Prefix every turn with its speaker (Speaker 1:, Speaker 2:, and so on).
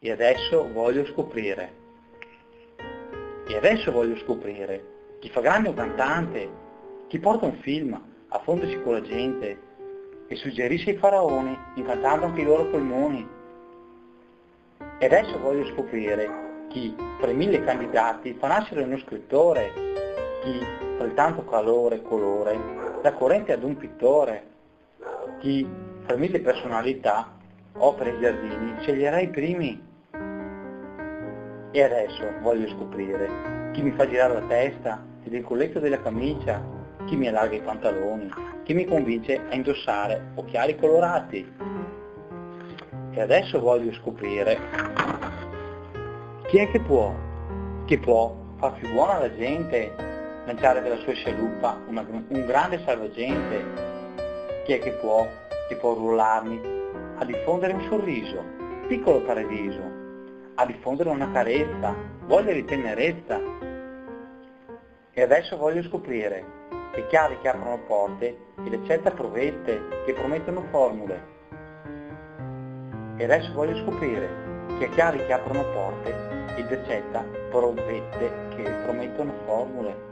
Speaker 1: E adesso voglio scoprire. E adesso voglio scoprire chi fa grande un cantante, chi porta un film a fondersi con la gente e suggerisce ai faraoni incantando anche i loro polmoni. E adesso voglio scoprire chi fra i 1000 candidati fa nascere uno scrittore, chi fra il tanto calore e colore dà corrente ad un pittore, chi fra 1000 personalità, opere e giardini sceglierà i primi. E adesso voglio scoprire chi mi fa girare la testa ed il colletto della camicia, chi mi allarga i pantaloni, chi mi convince a indossare occhiali colorati. E adesso voglio scoprire chi è che può far più buona la gente, lanciare dalla sua scialuppa un grande salvagente, chi è che può urlarmi a diffondere un sorriso, piccolo paradiso, a diffondere una carezza, voglia di tenerezza. E adesso voglio scoprire le chiavi che aprono porte e le ricette provette che promettono formule. E adesso voglio scoprire che chiavi che aprono porte e ricette provette che promettono formule.